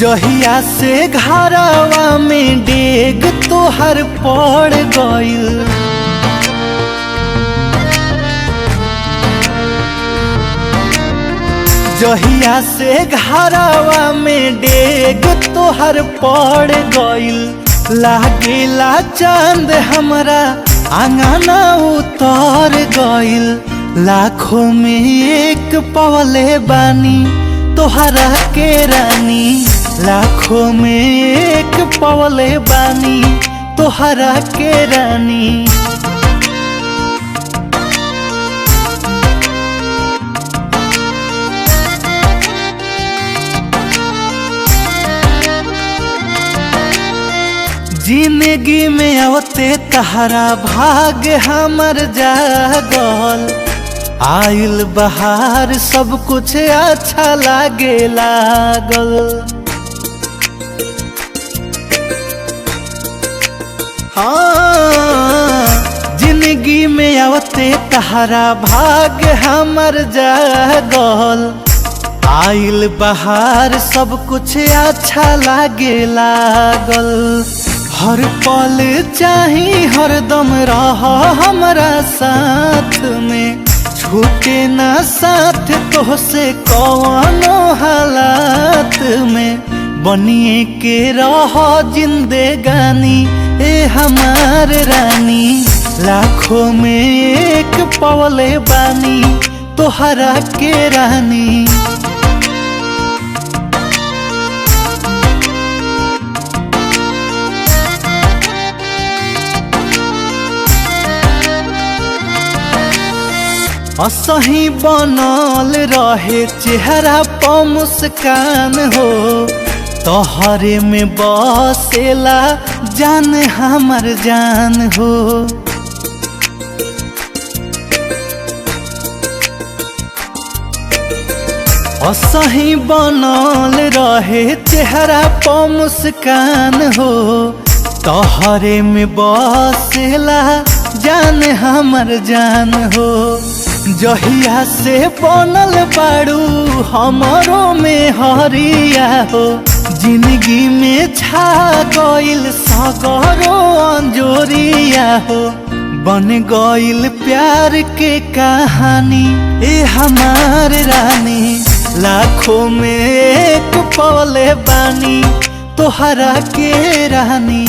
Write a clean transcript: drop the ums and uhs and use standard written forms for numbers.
जहिया से घरवा में डेग तोहर पड़ गइल, जहिया से घरवा में डेग तोहर पड़ गइल, लागेला चांद हमरा आंगना उतर गइल। लाखों में एक पवले बानी तोहरा के रानी, लाखों में एक पवले बानी तोहरा के रानी। जिंदगी में आवते तहरा भाग हमर जागल, आइल बहार सब कुछ अच्छा लागे लागल। हाँ, जिंदगी में आवते तहरा भाग हमर जागल, आइल बहार सब कुछ अच्छा लागे लागल। हर पल चाही हरदम रह हमरा साथ में, छूटे ना साथ तोहसे कौनो हालात में। बनिए के रह जिंदगानी ए हमार रानी, लाखों में एक पवले बानी तोहरा के रानी। असही बनल रहे चेहरा पर मुस्कान हो, तोहरे में बसेला जान हमर जान हो। असही बनल रहे चेहरा पर मुस्कान हो, तोहरे में बसेला जान हमर जान हो। जहिया से बनल बाड़ू हमरो में हरिया हो, जिंदगी में छा गइल सगरो अंजोरिया हो। बन गइल प्यार के कहानी ए हमार रानी, लाखों में एक पवले बानी तोहरा के रानी।